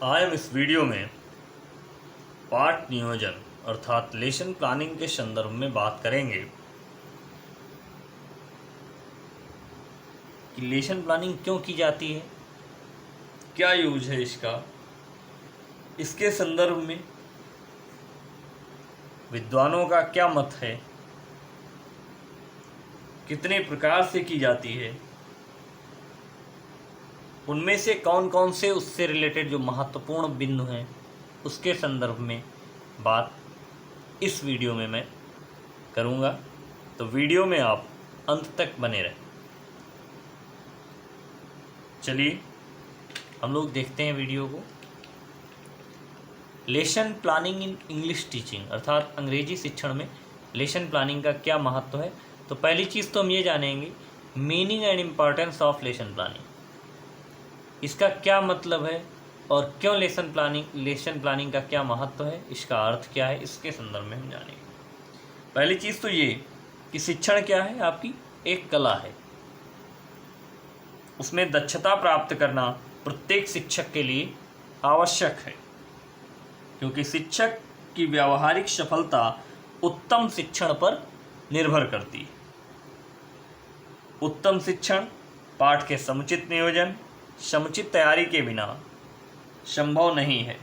आज हम इस वीडियो में पाठ नियोजन अर्थात लेसन प्लानिंग के संदर्भ में बात करेंगे कि लेसन प्लानिंग क्यों की जाती है, क्या यूज है इसका, इसके संदर्भ में विद्वानों का क्या मत है, कितने प्रकार से की जाती है, उनमें से कौन कौन से उससे रिलेटेड जो महत्वपूर्ण बिंदु हैं उसके संदर्भ में बात इस वीडियो में मैं करूँगा। तो वीडियो में आप अंत तक बने रहें। चलिए हम लोग देखते हैं वीडियो को। Lesson planning in English teaching अर्थात अंग्रेजी शिक्षण में लेसन प्लानिंग का क्या महत्व है। तो पहली चीज़ तो हम ये जानेंगे meaning and importance of lesson planning, इसका क्या मतलब है और क्यों लेसन प्लानिंग का क्या महत्व है, इसका अर्थ क्या है, इसके संदर्भ में हम जानेंगे। पहली चीज़ तो ये कि शिक्षण क्या है, आपकी एक कला है, उसमें दक्षता प्राप्त करना प्रत्येक शिक्षक के लिए आवश्यक है, क्योंकि शिक्षक की व्यावहारिक सफलता उत्तम शिक्षण पर निर्भर करती है। उत्तम शिक्षण पाठ के समुचित नियोजन, समुचित तैयारी के बिना संभव नहीं है।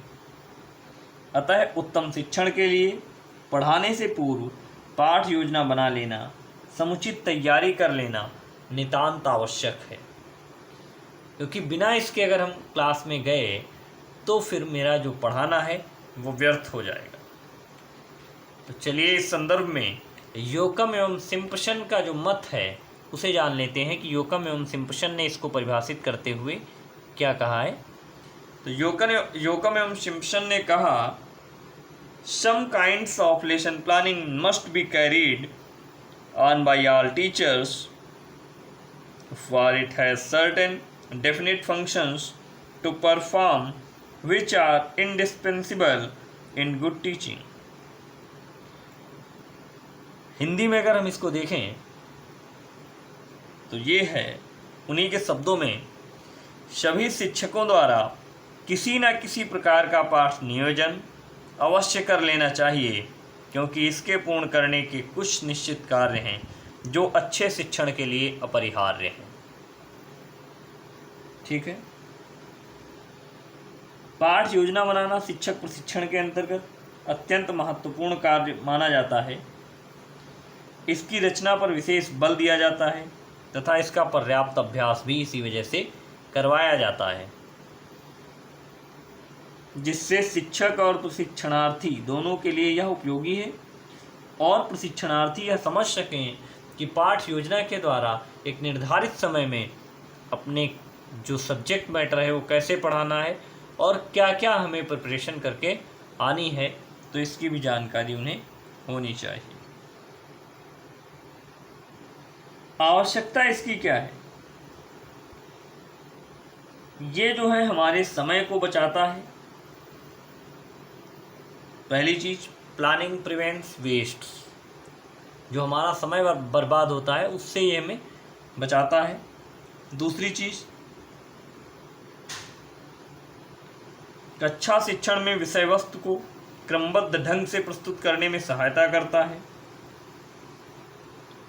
अतः उत्तम शिक्षण के लिए पढ़ाने से पूर्व पाठ योजना बना लेना, समुचित तैयारी कर लेना नितांत आवश्यक है, क्योंकि बिना इसके अगर हम क्लास में गए तो फिर मेरा जो पढ़ाना है वो व्यर्थ हो जाएगा। तो चलिए इस संदर्भ में योकम एवं सिम्पसन का जो मत है उसे जान लेते हैं कि योकम एवं सिम्पसन ने इसको परिभाषित करते हुए क्या कहा है। तो योकम एवं सिम्पसन ने कहा some kinds of lesson planning must be carried on by all teachers for it has certain definite functions to perform which are indispensable in good teaching। Hindi में अगर हम इसको देखें तो ये है उन्हीं के शब्दों में सभी शिक्षकों द्वारा किसी न किसी प्रकार का पाठ नियोजन अवश्य कर लेना चाहिए, क्योंकि इसके पूर्ण करने के कुछ निश्चित कार्य हैं जो अच्छे शिक्षण के लिए अपरिहार्य हैं। ठीक है, पाठ योजना बनाना शिक्षक प्रशिक्षण के अंतर्गत अत्यंत महत्वपूर्ण कार्य माना जाता है। इसकी रचना पर विशेष बल दिया जाता है तथा इसका पर्याप्त अभ्यास भी इसी वजह से करवाया जाता है, जिससे शिक्षक और प्रशिक्षणार्थी दोनों के लिए यह उपयोगी है और प्रशिक्षणार्थी यह समझ सकें कि पाठ योजना के द्वारा एक निर्धारित समय में अपने जो सब्जेक्ट मैटर है वो कैसे पढ़ाना है और क्या क्या हमें प्रिपरेशन करके आनी है, तो इसकी भी जानकारी उन्हें होनी चाहिए। आवश्यकता इसकी क्या है, ये जो है हमारे समय को बचाता है। पहली चीज प्लानिंग प्रिवेंट्स वेस्ट, जो हमारा समय बर्बाद होता है उससे ये हमें बचाता है। दूसरी चीज कक्षा शिक्षण में विषय वस्तु को क्रमबद्ध ढंग से प्रस्तुत करने में सहायता करता है।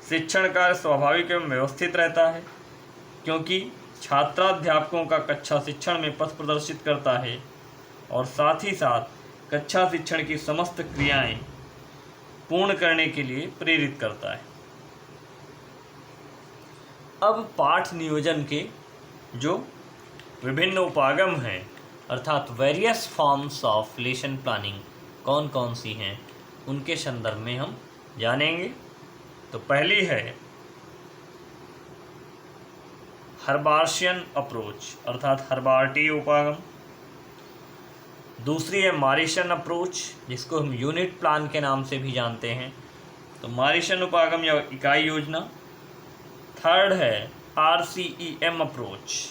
शिक्षण कार्य स्वाभाविक एवं व्यवस्थित रहता है, क्योंकि छात्राध्यापकों का कक्षा शिक्षण में पथ प्रदर्शित करता है और साथ ही साथ कक्षा शिक्षण की समस्त क्रियाएं पूर्ण करने के लिए प्रेरित करता है। अब पाठ नियोजन के जो विभिन्न उपागम हैं अर्थात various forms of lesson planning कौन कौन सी हैं उनके संदर्भ में हम जानेंगे। तो पहली है हर्बार्शियन अप्रोच अर्थात हर्बार्टीय उपागम। दूसरी है मारिशन अप्रोच, जिसको हम यूनिट प्लान के नाम से भी जानते हैं, तो मारिशन उपागम या इकाई योजना। थर्ड है RCEM अप्रोच,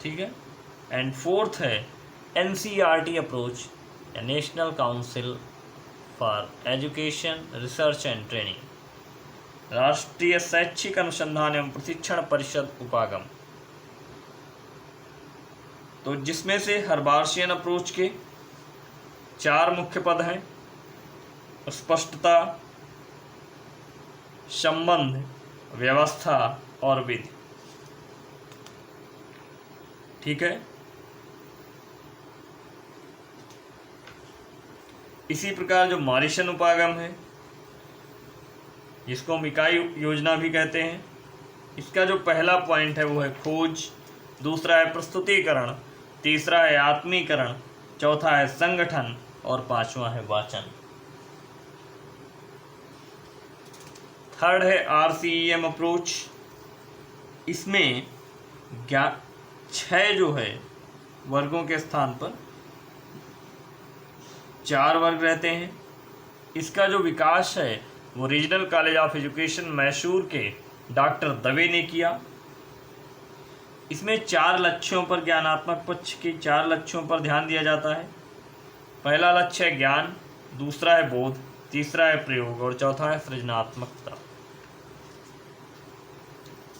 ठीक है, एंड फोर्थ है NCERT अप्रोच या national council for education research and training, राष्ट्रीय शैक्षिक अनुसंधान एवं प्रशिक्षण परिषद उपागम। तो जिसमें से हर्बार्शियन अप्रोच के 4 मुख्य पद हैं: स्पष्टता, संबंध, व्यवस्था और विधि। ठीक है। इसी प्रकार जो मॉरिसन उपागम है, जिसको हम इकाई योजना भी कहते हैं, इसका जो पहला पॉइंट है वो है खोज, दूसरा है प्रस्तुतिकरण, तीसरा है आत्मीकरण, चौथा है संगठन और 5वां है वाचन। थर्ड है RCEM अप्रोच। इसमें 6 जो है वर्गों के स्थान पर 4 वर्ग रहते हैं। इसका जो विकास है वो regional college of education Mysore के डॉक्टर दवे ने किया। इसमें 4 लक्ष्यों पर, ज्ञानात्मक पक्ष के 4 लक्ष्यों पर ध्यान दिया जाता है। पहला लक्ष्य है ज्ञान, दूसरा है बोध, तीसरा है प्रयोग और चौथा है सृजनात्मकता।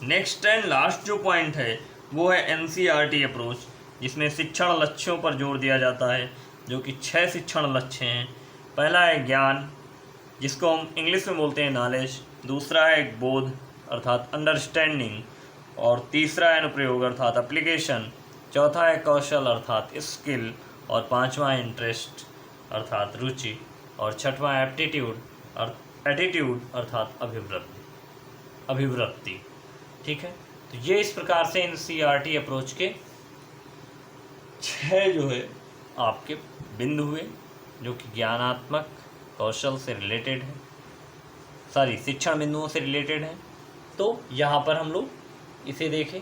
नेक्स्ट एंड लास्ट जो पॉइंट है वो है NCERT अप्रोच, जिसमें शिक्षण लक्ष्यों पर जोर दिया जाता है, जो कि 6 शिक्षण लक्ष्य हैं। पहला है ज्ञान, जिसको हम इंग्लिश में बोलते हैं नॉलेज, दूसरा है बोध अर्थात अंडरस्टैंडिंग और तीसरा है अनुप्रयोग अर्थात एप्लीकेशन, चौथा है कौशल अर्थात स्किल और 5वां है इंटरेस्ट अर्थात रुचि और 6वां है एटीट्यूड अर्थात अभिवृत्ति। ठीक है। तो ये इस प्रकार से NCERT अप्रोच के 6 जो है आपके बिंदु हुए, जो कि ज्ञानात्मक कौशल से रिलेटेड है, शिक्षण बिंदुओं से रिलेटेड है। तो यहाँ पर हम लोग इसे देखें।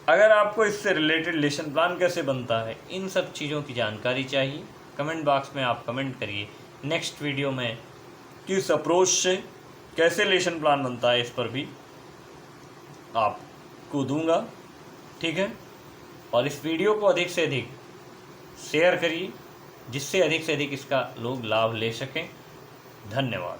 अगर आपको इससे रिलेटेड लेसन प्लान कैसे बनता है, इन सब चीज़ों की जानकारी चाहिए, कमेंट बॉक्स में आप कमेंट करिए। नेक्स्ट वीडियो में किस अप्रोच से कैसे लेसन प्लान बनता है इस पर भी आपको दूंगा। ठीक है। और इस वीडियो को अधिक से अधिक शेयर करिए, जिससे अधिक से अधिक इसका लोग लाभ ले सकें। धन्यवाद।